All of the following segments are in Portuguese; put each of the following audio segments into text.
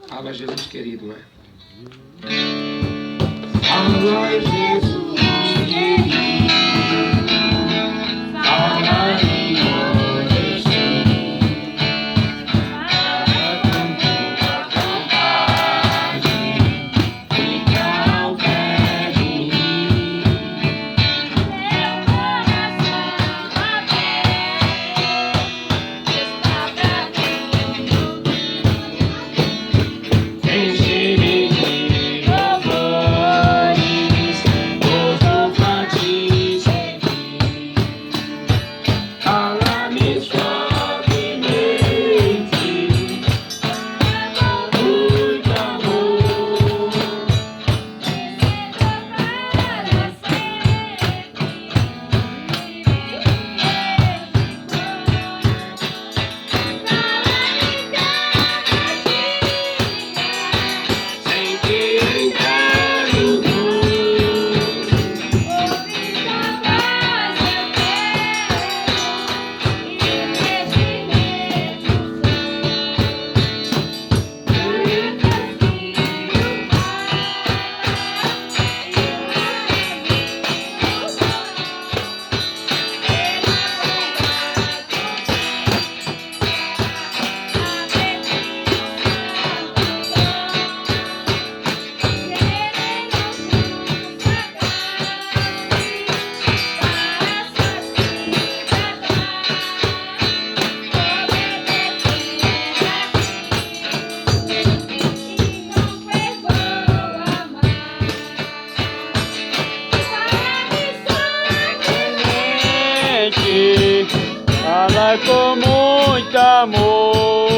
Fala, Jesus querido, não é? Fala, Jesus querido. Fala e obedece. Fala com tua vontade. Fica ao pé de mim. Meu coração aberto está pra mim. Enche-me de louvores, gozo pra te servir. Fala-me suavemente, com muito amor. Sem que engane o Fala com muito amor.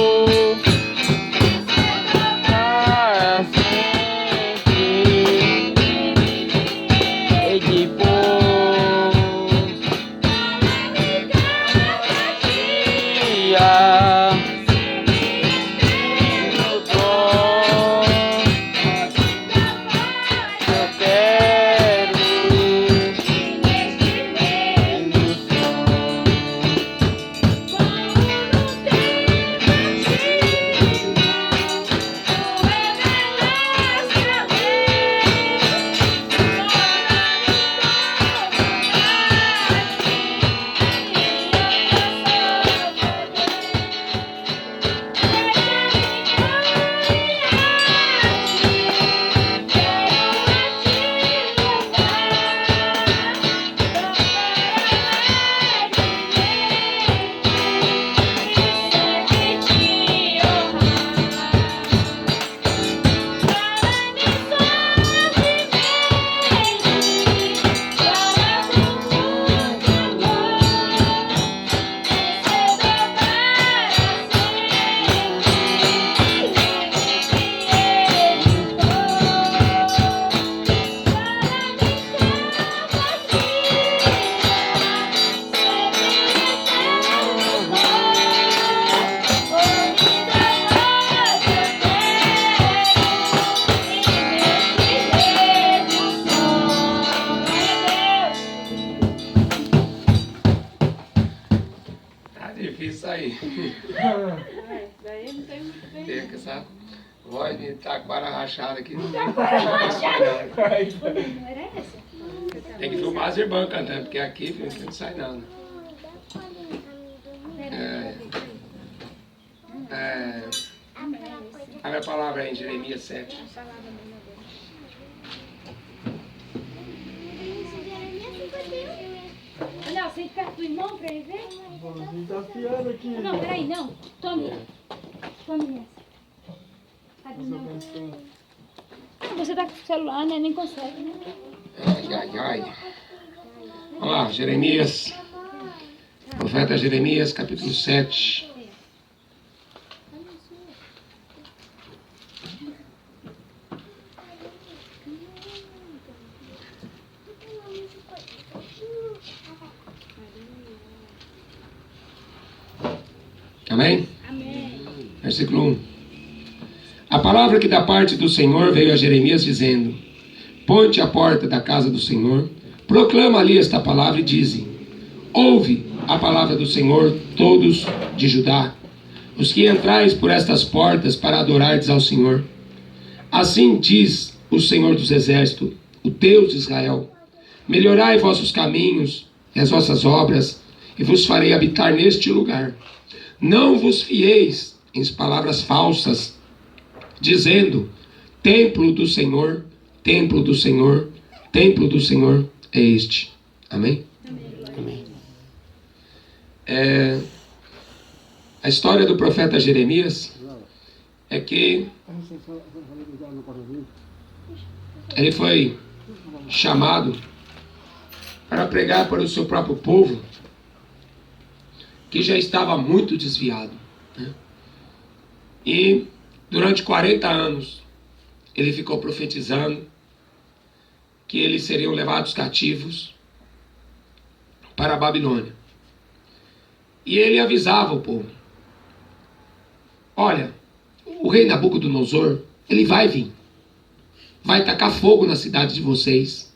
Para sempre. E depois dia no trono eu quero difícil aí. Daí não tem muito bem. Tem que essa voz de taquara rachada aqui. Não era essa? Tem que filmar as irmãs cantando, porque aqui, filho, não sai não. A minha palavra é em Jeremias 7. Não, você perto do irmão pra ele ver? Você tá afiando aqui. Não, peraí, não. Tome. Tome essa. Cadê não? Ah, você tá com o celular, né? Nem consegue, né? Ai, ai, ai. Vamos lá, Jeremias. Profeta Jeremias, capítulo 7. Amém? Amém. Versículo 1. A palavra que da parte do Senhor veio a Jeremias dizendo: Ponte à porta da casa do Senhor, proclama ali esta palavra e dize: Ouve a palavra do Senhor, todos de Judá, os que entrais por estas portas para adorardes ao Senhor. Assim diz o Senhor dos Exércitos, o Deus de Israel: melhorai vossos caminhos e as vossas obras, e vos farei habitar neste lugar. Não vos fieis em palavras falsas, dizendo: templo do Senhor, templo do Senhor, templo do Senhor é este. Amém? Amém. A história do profeta Jeremias é que ele foi chamado para pregar para o seu próprio povo, que já estava muito desviado, né? E durante 40 anos ele ficou profetizando que eles seriam levados cativos para a Babilônia. E ele avisava o povo: olha, o rei Nabucodonosor, ele vai vir, vai tacar fogo na cidade de vocês,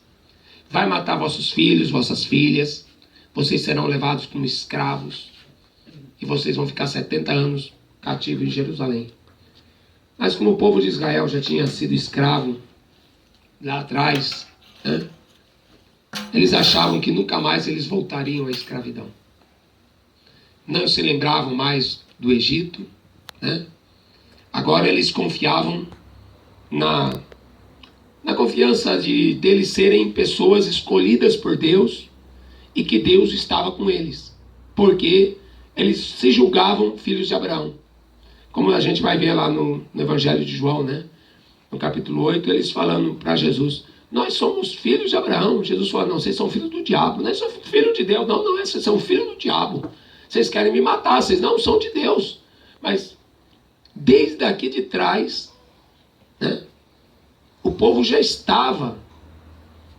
vai matar vossos filhos, vossas filhas, vocês serão levados como escravos, e vocês vão ficar 70 anos cativos em Jerusalém. Mas como o povo de Israel já tinha sido escravo lá atrás, né, eles achavam que nunca mais eles voltariam à escravidão. Não se lembravam mais do Egito, né? Agora eles confiavam na confiança deles serem pessoas escolhidas por Deus e que Deus estava com eles, porque eles se julgavam filhos de Abraão. Como a gente vai ver lá no Evangelho de João, né? No capítulo 8, eles falando para Jesus: nós somos filhos de Abraão. Jesus falou: não, vocês são filhos do diabo, não são filhos de Deus. Não, vocês são filhos do diabo. Vocês querem me matar, vocês não são de Deus. Mas desde aqui de trás, né, o povo já estava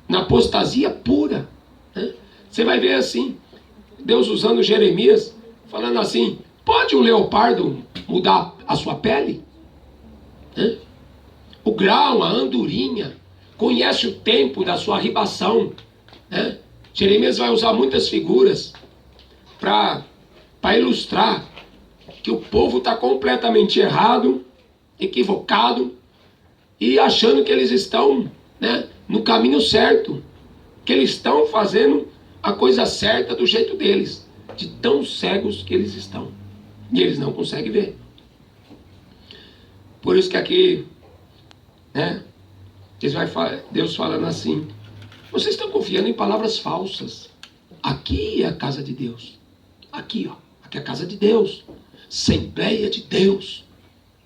na apostasia pura, né? Você vai ver assim, Deus usando Jeremias, falando assim: pode um leopardo mudar a sua pele? Né? O grão, a andorinha, conhece o tempo da sua ribação, né? Jeremias vai usar muitas figuras para ilustrar que o povo está completamente errado, equivocado, e achando que eles estão, né, no caminho certo, que eles estão fazendo a coisa certa do jeito deles, de tão cegos que eles estão, e eles não conseguem ver. Por isso que aqui, né, Deus falando assim: vocês estão confiando em palavras falsas. Aqui é a casa de Deus. Aqui, ó, aqui é a casa de Deus. Assembleia de Deus,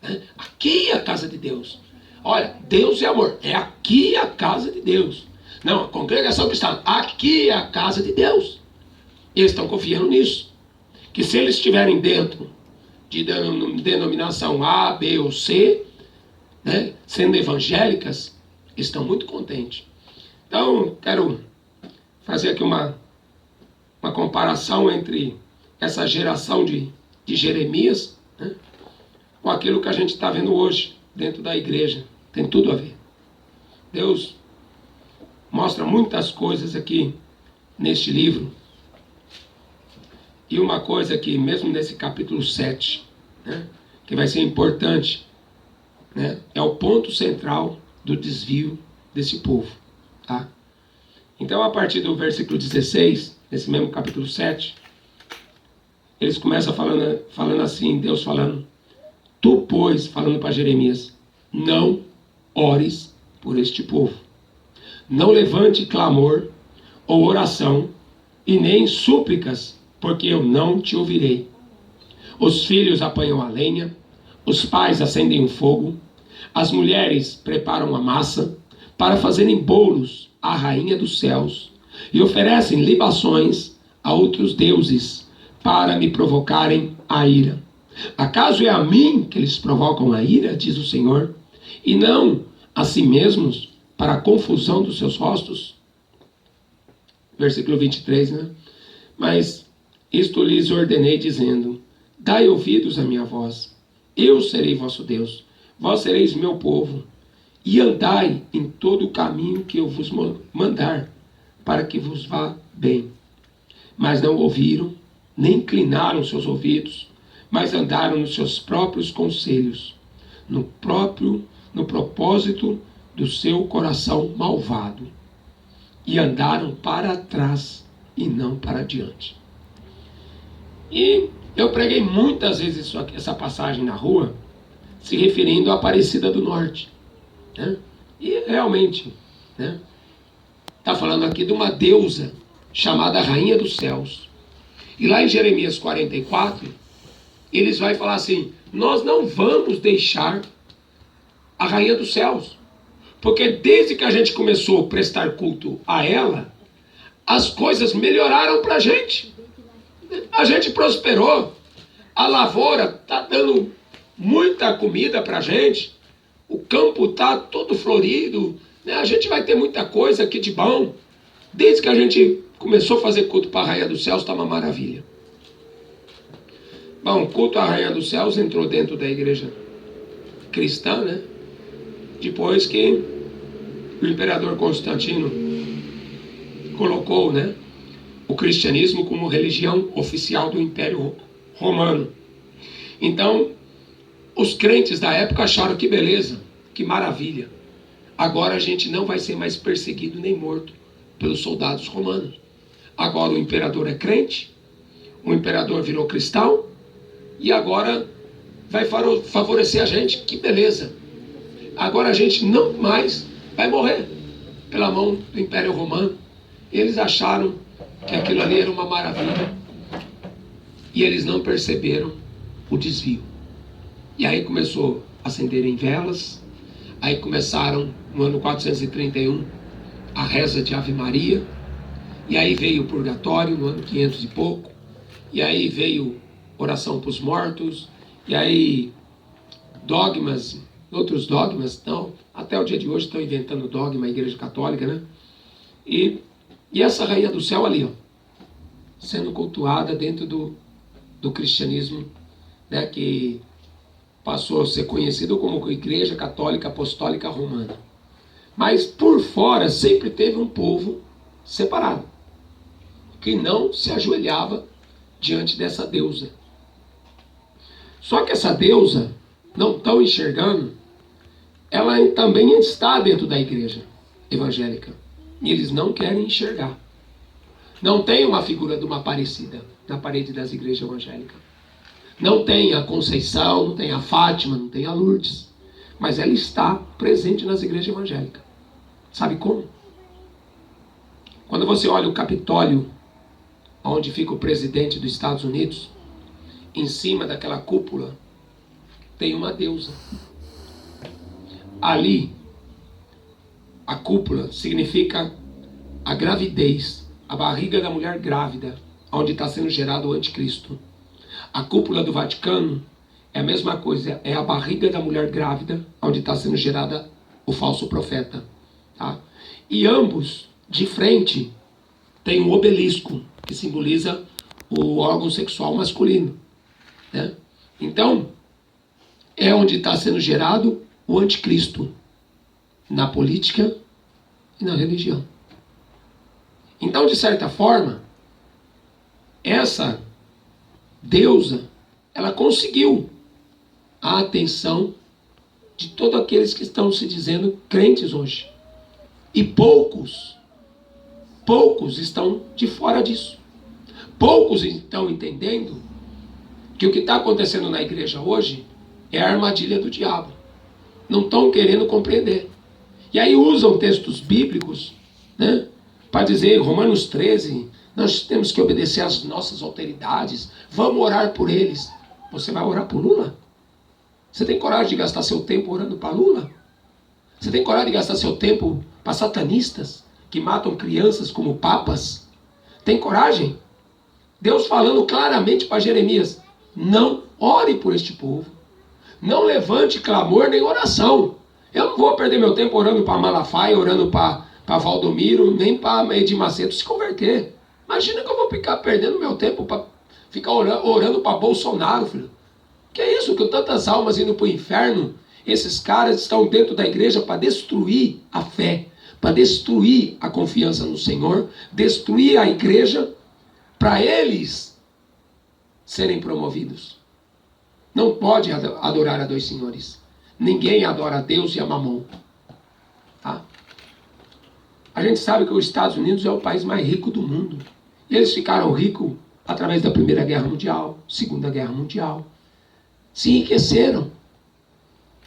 né? Aqui é a casa de Deus. Olha, Deus é amor. É aqui a casa de Deus. Não, a congregação cristã, aqui é a casa de Deus. E eles estão confiando nisso. Que se eles estiverem dentro de denominação A, B ou C, né, sendo evangélicas, estão muito contentes. Então, quero fazer aqui uma comparação entre essa geração de Jeremias, né, com aquilo que a gente está vendo hoje dentro da igreja. Tem tudo a ver. Deus mostra muitas coisas aqui neste livro. E uma coisa que, mesmo nesse capítulo 7, né, que vai ser importante, né, é o ponto central do desvio desse povo. Tá? Então, a partir do versículo 16, nesse mesmo capítulo 7, eles começam falando assim, Deus falando: tu, pois, falando para Jeremias, não ores por este povo. Não levante clamor ou oração, e nem súplicas, porque eu não te ouvirei. Os filhos apanham a lenha, os pais acendem o fogo, as mulheres preparam a massa para fazerem bolos à rainha dos céus, e oferecem libações a outros deuses para me provocarem a ira. Acaso é a mim que eles provocam a ira, diz o Senhor, e não a si mesmos, para a confusão dos seus rostos? Versículo 23, né? Mas isto lhes ordenei, dizendo: dai ouvidos à minha voz, eu serei vosso Deus, vós sereis meu povo, e andai em todo o caminho que eu vos mandar, para que vos vá bem. Mas não ouviram, nem inclinaram seus ouvidos, mas andaram nos seus próprios conselhos, no propósito do seu coração malvado, e andaram para trás e não para diante. E eu preguei muitas vezes essa passagem na rua, se referindo à Aparecida do Norte, né? E realmente, né, está falando aqui de uma deusa chamada Rainha dos Céus. E lá em Jeremias 44, eles vão falar assim: nós não vamos deixar a Rainha dos Céus, porque desde que a gente começou a prestar culto a ela, as coisas melhoraram para a gente prosperou, a lavoura está dando muita comida para a gente, o campo está todo florido, né? A gente vai ter muita coisa aqui de bom. Desde que a gente começou a fazer culto para a Rainha dos Céus, está uma maravilha. Bom, o culto à Rainha dos Céus entrou dentro da igreja cristã, né? Depois que o imperador Constantino colocou, né, o cristianismo como religião oficial do Império Romano. Então, os crentes da época acharam que beleza, que maravilha. Agora a gente não vai ser mais perseguido nem morto pelos soldados romanos. Agora o imperador é crente, o imperador virou cristão, e agora vai favorecer a gente. Que beleza. Agora a gente não mais vai morrer pela mão do Império Romano. Eles acharam que aquilo ali era uma maravilha, e eles não perceberam o desvio. E aí começou a acenderem velas, aí começaram no ano 431 a reza de Ave Maria, e aí veio o purgatório no ano 500 e pouco, e aí veio oração para os mortos, e aí dogmas, outros dogmas, então, até o dia de hoje estão inventando dogma, a Igreja Católica, né? E essa Rainha do Céu ali, ó, sendo cultuada dentro do cristianismo, né, que passou a ser conhecido como Igreja Católica Apostólica Romana. Mas por fora sempre teve um povo separado, que não se ajoelhava diante dessa deusa. Só que essa deusa, não estão enxergando, ela também está dentro da igreja evangélica. E eles não querem enxergar. Não tem uma figura de uma Aparecida na parede das igrejas evangélicas. Não tem a Conceição, não tem a Fátima, não tem a Lourdes. Mas ela está presente nas igrejas evangélicas. Sabe como? Quando você olha o Capitólio, onde fica o presidente dos Estados Unidos, em cima daquela cúpula tem uma deusa. Ali, a cúpula significa a gravidez, a barriga da mulher grávida, onde está sendo gerado o anticristo. A cúpula do Vaticano é a mesma coisa, é a barriga da mulher grávida, onde está sendo gerada o falso profeta. Tá? E ambos, de frente, tem um obelisco, que simboliza o órgão sexual masculino. Né? Então, é onde está sendo gerado o anticristo, na política e na religião. Então, de certa forma, essa deusa, ela conseguiu a atenção de todos aqueles que estão se dizendo crentes hoje. E poucos estão de fora disso. Poucos estão entendendo que o que está acontecendo na igreja hoje é a armadilha do diabo. Não estão querendo compreender. E aí usam textos bíblicos, né, para dizer, Romanos 13, nós temos que obedecer às nossas autoridades, vamos orar por eles. Você vai orar por Lula? Você tem coragem de gastar seu tempo orando para Lula? Você tem coragem de gastar seu tempo para satanistas que matam crianças como papas? Tem coragem? Deus falando claramente para Jeremias, não ore por este povo. Não levante clamor nem oração. Eu não vou perder meu tempo orando para Malafaia, orando para Valdomiro, nem para Edir Macedo se converter. Imagina que eu vou ficar perdendo meu tempo para ficar orando para Bolsonaro, filho. Que é isso? Que tantas almas indo para o inferno, esses caras estão dentro da igreja para destruir a fé, para destruir a confiança no Senhor, destruir a igreja, para eles serem promovidos. Não pode adorar a dois senhores. Ninguém adora a Deus e a Mamon. Tá? A gente sabe que os Estados Unidos é o país mais rico do mundo. E eles ficaram ricos através da Primeira Guerra Mundial, Segunda Guerra Mundial. Se enriqueceram.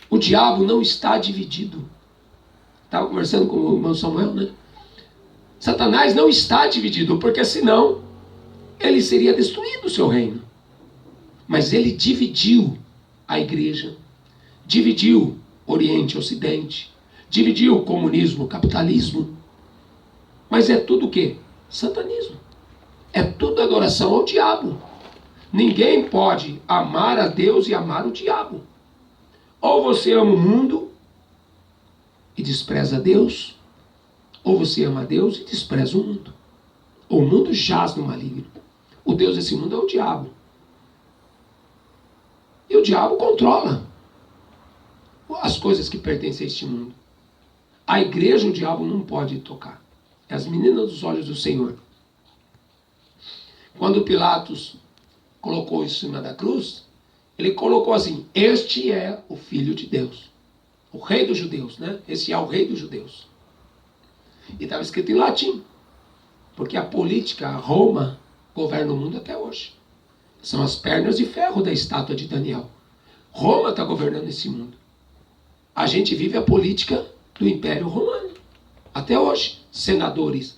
O diabo não está dividido. Estava conversando com o irmão Samuel, né? Satanás não está dividido, porque senão ele seria destruído o seu reino. Mas ele dividiu a igreja, dividiu Oriente e Ocidente, dividiu o comunismo, o capitalismo. Mas é tudo o quê? Satanismo. É tudo adoração ao diabo. Ninguém pode amar a Deus e amar o diabo. Ou você ama o mundo e despreza Deus, ou você ama a Deus e despreza o mundo. O mundo jaz no maligno. O Deus desse mundo é o diabo. E o diabo controla as coisas que pertencem a este mundo. A igreja o diabo não pode tocar. É as meninas dos olhos do Senhor. Quando Pilatos colocou em cima da cruz, ele colocou assim: este é o Filho de Deus. O rei dos judeus, né? Esse é o rei dos judeus. E estava escrito em latim. Porque a política, a Roma, governa o mundo até hoje. São as pernas de ferro da estátua de Daniel. Roma está governando esse mundo. A gente vive a política do Império Romano. Até hoje. Senadores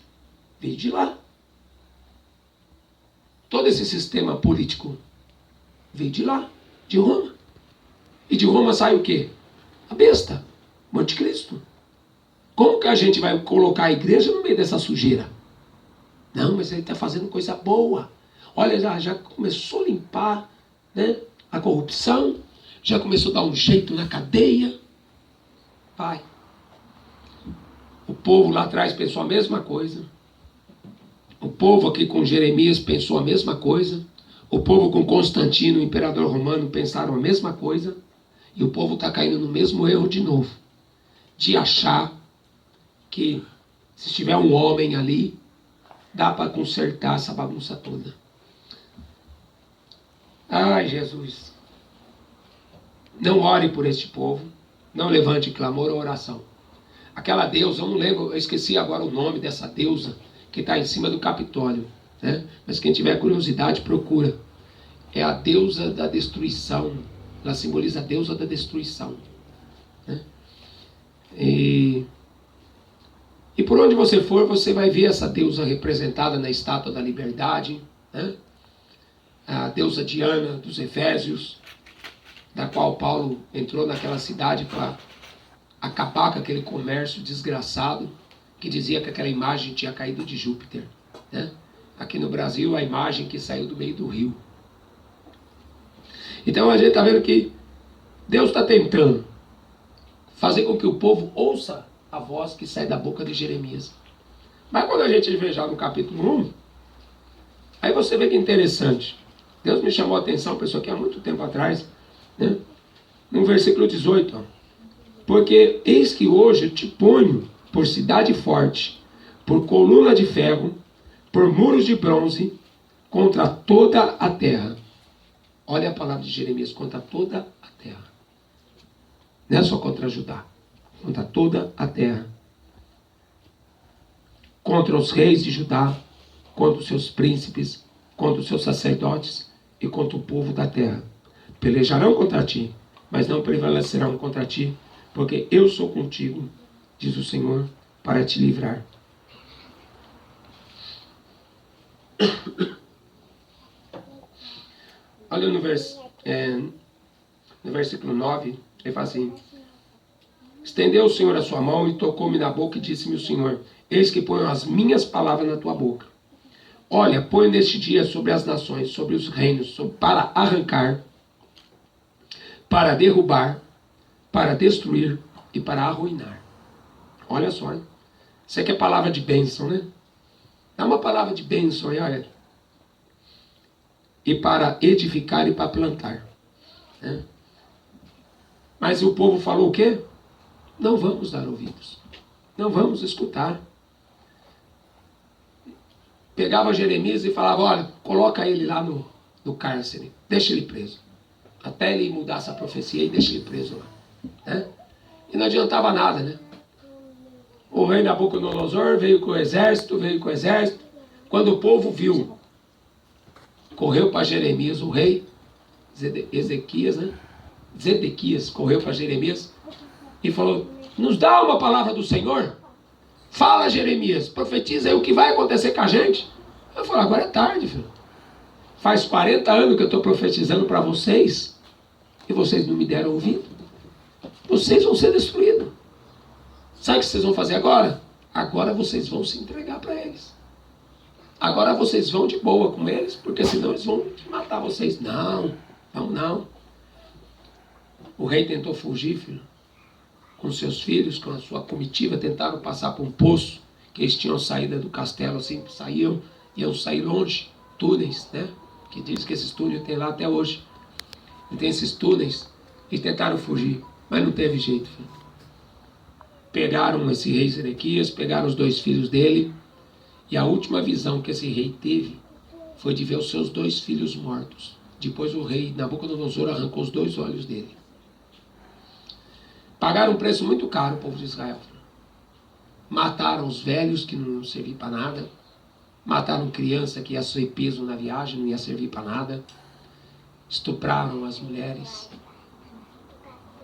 veio de lá. Todo esse sistema político veio de lá, de Roma. E de Roma sai o quê? A besta, o anticristo. Como que a gente vai colocar a igreja no meio dessa sujeira? Não, mas ele está fazendo coisa boa. Olha, já começou a limpar, né, a corrupção, já começou a dar um jeito na cadeia. Pai, o povo lá atrás pensou a mesma coisa. O povo aqui com Jeremias pensou a mesma coisa. O povo com Constantino, o imperador romano, pensaram a mesma coisa. E o povo está caindo no mesmo erro de novo. De achar que se tiver um homem ali, dá para consertar essa bagunça toda. Ai, Jesus. Não ore por este povo. Não levante clamor ou oração. Aquela deusa, eu não lembro, eu esqueci agora o nome dessa deusa que está em cima do Capitólio, né? Mas quem tiver curiosidade, procura. É a deusa da destruição. Ela simboliza a deusa da destruição, né? E por onde você for, você vai ver essa deusa representada na Estátua da Liberdade, né? A deusa Diana dos Efésios, da qual Paulo entrou naquela cidade para acabar com aquele comércio desgraçado, que dizia que aquela imagem tinha caído de Júpiter, né? Aqui no Brasil, a imagem que saiu do meio do rio. Então a gente está vendo que Deus está tentando fazer com que o povo ouça a voz que sai da boca de Jeremias. Mas quando a gente vê já no capítulo 1, aí você vê que é interessante. Deus me chamou a atenção, pessoal, que há muito tempo atrás, né? No versículo 18, ó. Porque eis que hoje eu te ponho por cidade forte, por coluna de ferro, por muros de bronze, contra toda a terra. Olha a palavra de Jeremias, contra toda a terra. Não é só contra Judá, contra toda a terra. Contra os reis de Judá, contra os seus príncipes, contra os seus sacerdotes e contra o povo da terra. Pelejarão contra ti, mas não prevalecerão contra ti, porque eu sou contigo, diz o Senhor, para te livrar. Olha no versículo 9, ele fala assim: estendeu o Senhor a sua mão e tocou-me na boca e disse-me o Senhor: eis que ponho as minhas palavras na tua boca. Olha, ponho neste dia sobre as nações, sobre os reinos, para arrancar, para derrubar, para destruir e para arruinar. Olha só, hein? Isso aqui é palavra de bênção, né? Dá uma palavra de bênção aí, olha. E para edificar e para plantar, né? Mas o povo falou o quê? Não vamos dar ouvidos. Não vamos escutar. Pegava Jeremias e falava: olha, coloca ele lá no cárcere. Deixa ele preso. até ele mudar essa profecia e deixar ele preso lá. Né? E não adiantava nada, né? O rei Nabucodonosor veio com o exército. Quando o povo viu, correu para Jeremias, o rei Ezequias, né? Zedequias correu para Jeremias e falou: nos dá uma palavra do Senhor? Fala, Jeremias, profetiza aí o que vai acontecer com a gente. Eu falei: agora é tarde, filho. Faz 40 anos que eu estou profetizando para vocês e vocês não me deram ouvido. Vocês vão ser destruídos. Sabe o que vocês vão fazer agora? Agora vocês vão se entregar para eles. Agora vocês vão de boa com eles, porque senão eles vão matar vocês. Não. O rei tentou fugir, filho, com seus filhos, com a sua comitiva, tentaram passar por um poço, que eles tinham saída do castelo, assim, iam sair longe, túneis, né? Que diz que esses túneis tem lá até hoje. E tem esses túneis, e tentaram fugir, mas não teve jeito, filho. Pegaram esse rei Zedequias, pegaram os 2 filhos dele, e a última visão que esse rei teve foi de ver os seus 2 filhos mortos. Depois o rei Nabucodonosor arrancou os 2 olhos dele. Pagaram um preço muito caro, o povo de Israel. Mataram os velhos, que não serviam para nada. Mataram criança que ia ser peso na viagem, não ia servir para nada. Estupraram as mulheres.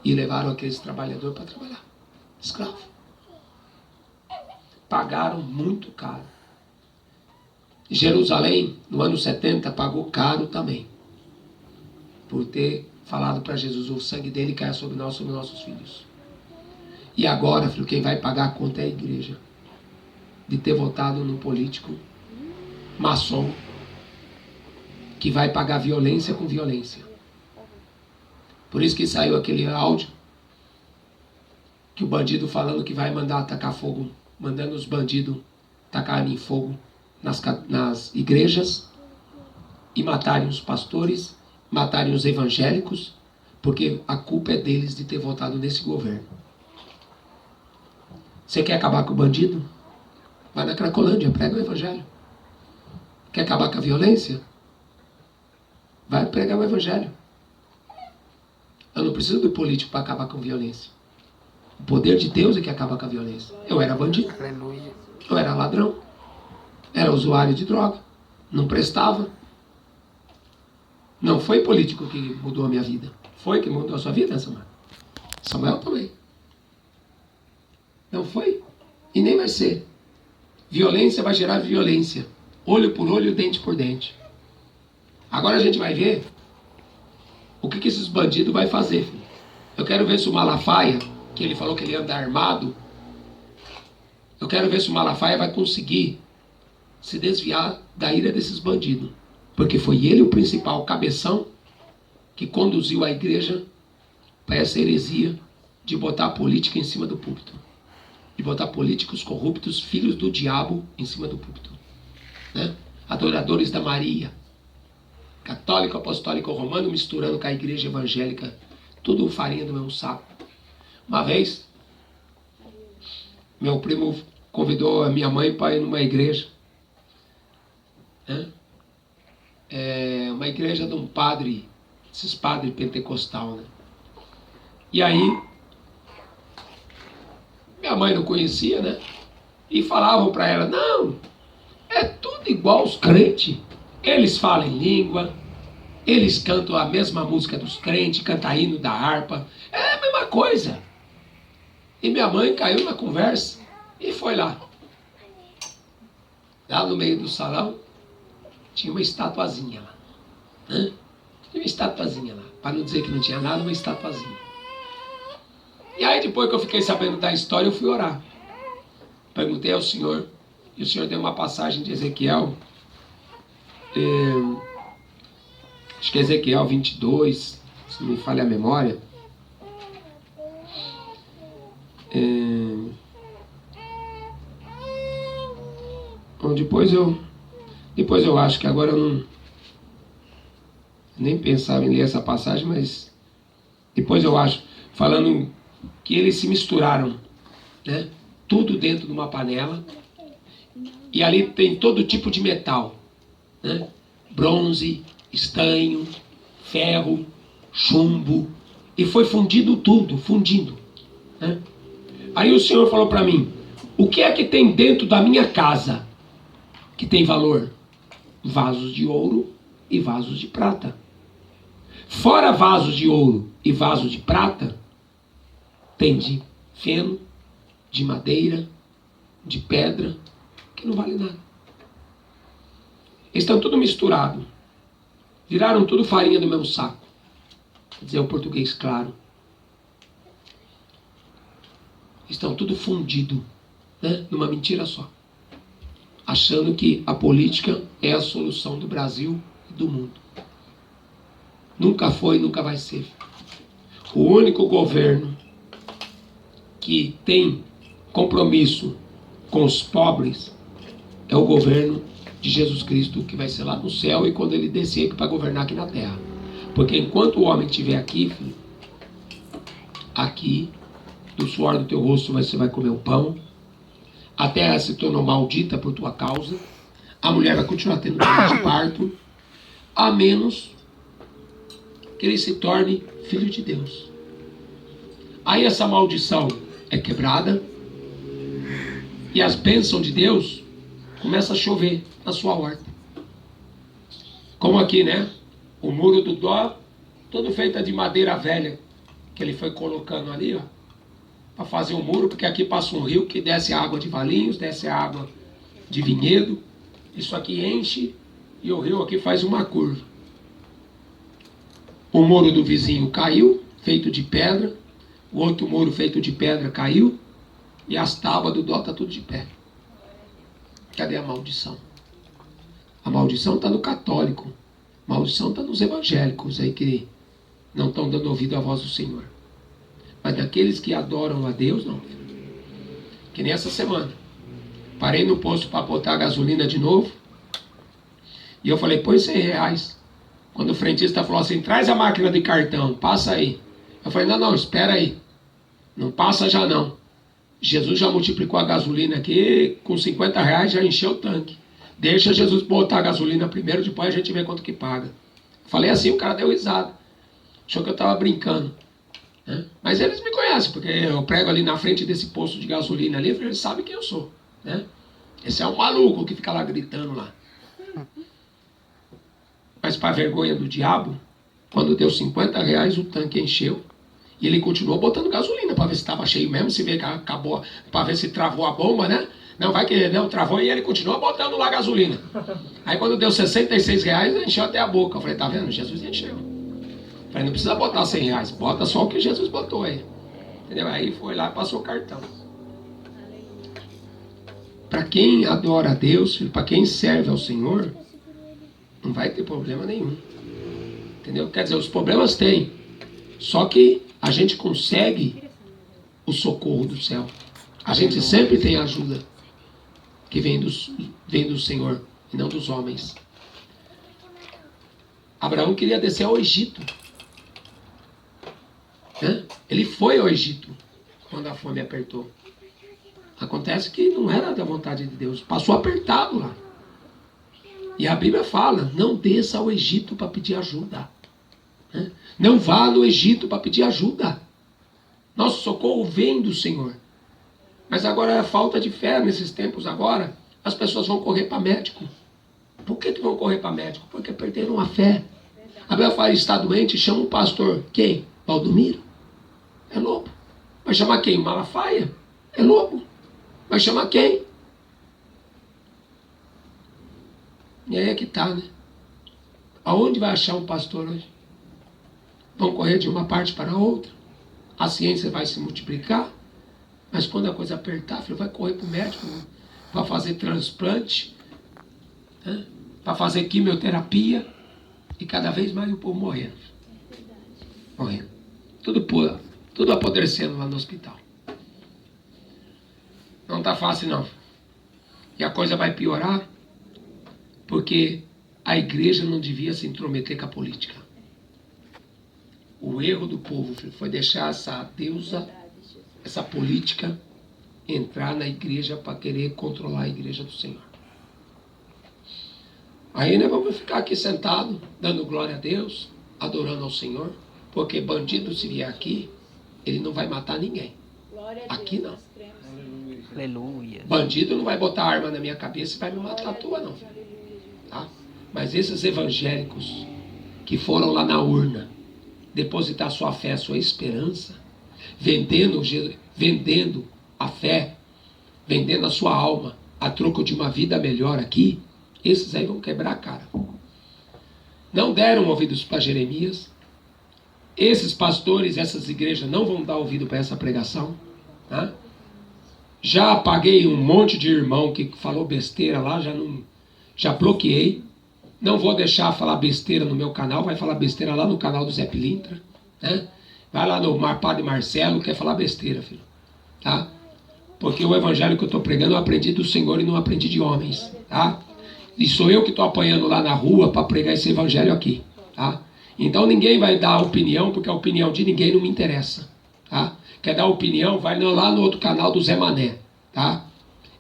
E levaram aqueles trabalhadores para trabalhar. Escravo. Pagaram muito caro. Jerusalém, no ano 70, pagou caro também. Por ter falado para Jesus: o sangue dele caia sobre nós, sobre nossos filhos. E agora, filho, quem vai pagar a conta é a igreja. De ter votado num político maçom, que vai pagar violência com violência. Por isso que saiu aquele áudio, que o bandido falando que vai mandar atacar fogo, mandando os bandidos tacarem fogo nas igrejas e matarem os pastores, matarem os evangélicos, porque a culpa é deles de ter votado nesse governo. Você quer acabar com o bandido? Vai na Cracolândia, prega o evangelho. Quer acabar com a violência? Vai pregar o evangelho. Eu não preciso do político para acabar com a violência. O poder de Deus é que acaba com a violência. Eu era bandido. Aleluia. Eu era ladrão. Era usuário de droga. Não prestava. Não foi político que mudou a minha vida. Foi que mudou a sua vida, Samuel? Samuel também. Não foi? E nem vai ser. Violência vai gerar violência. Olho por olho, dente por dente. Agora a gente vai ver o que esses bandidos vão fazer, filho. Eu quero ver se o Malafaia, que ele falou que ele anda armado, eu quero ver se o Malafaia vai conseguir se desviar da ira desses bandidos. Porque foi ele o principal cabeção que conduziu a igreja para essa heresia de botar a política em cima do púlpito. De botar políticos corruptos, filhos do diabo, em cima do púlpito. Né? Adoradores da Maria. Católico, apostólico, romano, misturando com a igreja evangélica. Tudo farinha do mesmo saco. Uma vez, meu primo convidou a minha mãe para ir numa igreja. Né? Uma igreja de um padre, esses padres pentecostal, né? E aí, minha mãe não conhecia, né? E falavam para ela: não, é tudo igual os crentes. Eles falam em língua, eles cantam a mesma música dos crentes, cantam hino da harpa, é a mesma coisa. E minha mãe caiu na conversa e foi lá. Lá no meio do salão, tinha uma estatuazinha lá. Né? Tinha uma estatuazinha lá. Para não dizer que não tinha nada, uma estatuazinha. E aí depois que eu fiquei sabendo da história, eu fui orar. Perguntei ao Senhor, e o Senhor deu uma passagem de Ezequiel, acho que é Ezequiel 22, se não me falha a memória. Depois eu acho que agora eu não nem pensava em ler essa passagem, mas depois eu acho, falando que eles se misturaram, né? Tudo dentro de uma panela, e ali tem todo tipo de metal, né? Bronze, estanho, ferro, chumbo, e foi fundido tudo, fundindo, né? Aí o Senhor falou para mim, o que é que tem dentro da minha casa que tem valor? Vasos de ouro e vasos de prata. Fora vasos de ouro e vasos de prata, tem de feno, de madeira, de pedra, que não vale nada. Estão tudo misturado. Viraram tudo farinha do mesmo saco. Quer dizer, o português claro. Estão tudo fundido, né? Numa mentira só. Achando que a política é a solução do Brasil e do mundo. Nunca foi e nunca vai ser. O único governo que tem compromisso com os pobres é o governo de Jesus Cristo, que vai ser lá no céu e quando ele descer aqui para governar aqui na terra. Porque enquanto o homem estiver aqui, filho, aqui, do suor do teu rosto você vai comer o pão, a terra se tornou maldita por tua causa, a mulher vai continuar tendo dor de parto, a menos que ele se torne filho de Deus. Aí essa maldição é quebrada e as bênçãos de Deus começam a chover na sua horta. Como aqui, né? O muro do Dó, todo feito de madeira velha, que ele foi colocando ali, ó, para fazer um muro, porque aqui passa um rio que desce a água de Valinhos, desce a água de Vinhedo. Isso aqui enche e o rio aqui faz uma curva. O muro do vizinho caiu, feito de pedra. O outro muro feito de pedra caiu. E as tábuas do Dó estão tudo de pé. Cadê a maldição? A maldição está no católico. A maldição está nos evangélicos aí que não estão dando ouvido à voz do Senhor. Mas daqueles que adoram a Deus, não. Que nem essa semana. Parei no posto para botar a gasolina de novo. E eu falei, põe R$100. Quando o frentista falou assim, traz a máquina de cartão, passa aí. Eu falei, não, espera aí. Não passa já não. Jesus já multiplicou a gasolina aqui, com R$50 já encheu o tanque. Deixa Jesus botar a gasolina primeiro, depois a gente vê quanto que paga. Falei assim, o cara deu risada. Achou que eu estava brincando. Né? Mas eles me conhecem, porque eu prego ali na frente desse posto de gasolina ali, eles sabem quem eu sou. Né? Esse é um maluco que fica lá gritando lá. Mas para vergonha do diabo, quando deu R$50, o tanque encheu. E ele continuou botando gasolina para ver se estava cheio mesmo, se vê que acabou, para ver se travou a bomba, né? Não, vai que não travou e ele continuou botando lá gasolina. Aí quando deu R$66, encheu até a boca. Eu falei, tá vendo? Jesus encheu. Eu falei, não precisa botar R$100, bota só o que Jesus botou aí. Entendeu? Aí foi lá e passou o cartão. Para quem adora a Deus, para quem serve ao Senhor, não vai ter problema nenhum. Entendeu? Quer dizer, os problemas tem. Só que a gente consegue o socorro do céu. A gente sempre tem ajuda que vem do Senhor e não dos homens. Abraão queria descer ao Egito. Né? Ele foi ao Egito quando a fome apertou. Acontece que não era da vontade de Deus. Passou apertado lá. E a Bíblia fala, não desça ao Egito para pedir ajuda. Né? Não vá no Egito para pedir ajuda. Nosso socorro vem do Senhor. Mas agora é falta de fé nesses tempos agora. As pessoas vão correr para médico. Por que vão correr para médico? Porque perderam a fé. A Bíblia fala, está doente, chama um pastor. Quem? Valdomiro? É lobo. Vai chamar quem? Malafaia? É lobo. Vai chamar quem? E aí é que tá, né? Aonde vai achar um pastor hoje? Vão correr de uma parte para a outra. A ciência vai se multiplicar. Mas quando a coisa apertar, filho, vai correr para o médico, vai fazer transplante, né? Vai fazer quimioterapia. E cada vez mais o povo morrendo. Morrendo. Tudo apodrecendo lá no hospital. Não está fácil, não. E a coisa vai piorar, porque a igreja não devia se intrometer com a política. O erro do povo foi deixar essa deusa, essa política, entrar na igreja para querer controlar a igreja do Senhor. Aí nós vamos ficar aqui sentados, dando glória a Deus, adorando ao Senhor. Porque bandido, se vier aqui, ele não vai matar ninguém. Glória a Deus. Aqui não. nós cremos. Aleluia. Bandido não vai botar arma na minha cabeça e vai me matar à toa, não. Tá? Mas esses evangélicos que foram lá na urna depositar sua fé, sua esperança, vendendo a fé, vendendo a sua alma a troco de uma vida melhor aqui, esses aí vão quebrar a cara. Não deram ouvidos para Jeremias. Esses pastores, essas igrejas não vão dar ouvido para essa pregação. Tá? Já apaguei um monte de irmão que falou besteira lá, já bloqueei. Não vou deixar falar besteira no meu canal, vai falar besteira lá no canal do Zé Pilintra. Né? Vai lá no Padre Marcelo, quer falar besteira, filho. Tá? Porque o evangelho que eu estou pregando eu aprendi do Senhor e não aprendi de homens. Tá? E sou eu que estou apanhando lá na rua para pregar esse evangelho aqui. Tá? Então ninguém vai dar opinião, porque a opinião de ninguém não me interessa. Tá? Quer dar opinião, vai lá no outro canal do Zé Mané. Tá?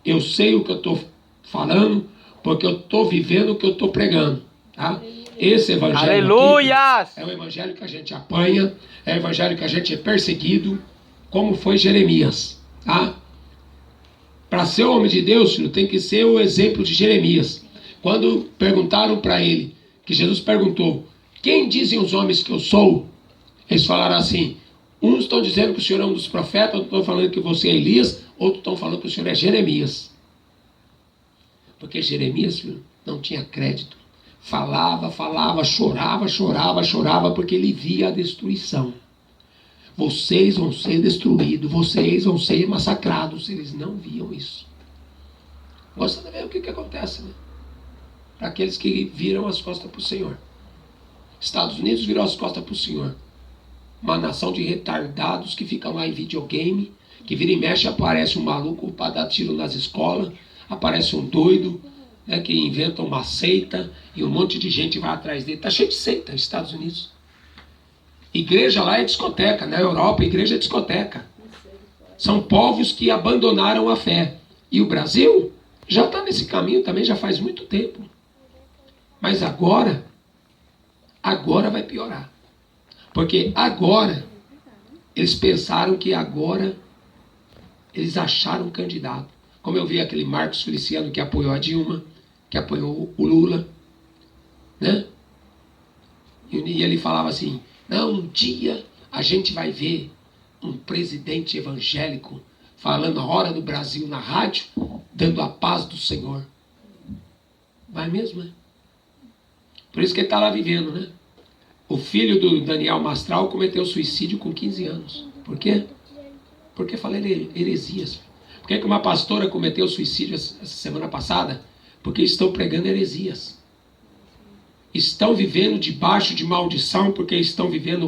Eu sei o que eu estou falando, porque eu estou vivendo o que eu estou pregando. Tá? Esse evangelho Aleluias! aqui é o evangelho que a gente apanha, é o evangelho que a gente é perseguido, como foi Jeremias. Tá? Para ser homem de Deus, filho, tem que ser o exemplo de Jeremias. Quando perguntaram para ele, que Jesus perguntou, quem dizem os homens que eu sou? Eles falaram assim, uns estão dizendo que o senhor é um dos profetas, outros estão falando que você é Elias, outros estão falando que o senhor é Jeremias. Porque Jeremias, filho, não tinha crédito. Falava, chorava, porque ele via a destruição. Vocês vão ser destruídos, vocês vão ser massacrados. Eles não viam isso. Gosta de ver o que acontece, né? Para aqueles que viram as costas para o Senhor. Estados Unidos virou as costas para o Senhor. Uma nação de retardados que ficam lá em videogame, que vira e mexe, aparece um maluco para dar tiro nas escolas, aparece um doido, né, que inventa uma seita e um monte de gente vai atrás dele. Está cheio de seita nos Estados Unidos. Igreja lá é discoteca, na Europa igreja é discoteca. São povos que abandonaram a fé. E o Brasil já está nesse caminho também, já faz muito tempo. Mas agora vai piorar. Porque agora, eles pensaram que agora, eles acharam um candidato. Como eu vi aquele Marcos Feliciano que apoiou a Dilma, que apoiou o Lula, né? E ele falava assim, não, um dia a gente vai ver um presidente evangélico falando a hora do Brasil na rádio, dando a paz do Senhor. Vai mesmo, né? Por isso que ele está lá vivendo, né? O filho do Daniel Mastral cometeu suicídio com 15 anos. Por quê? Porque fala heresias. Por que uma pastora cometeu suicídio essa semana passada? Porque estão pregando heresias. Estão vivendo debaixo de maldição porque estão vivendo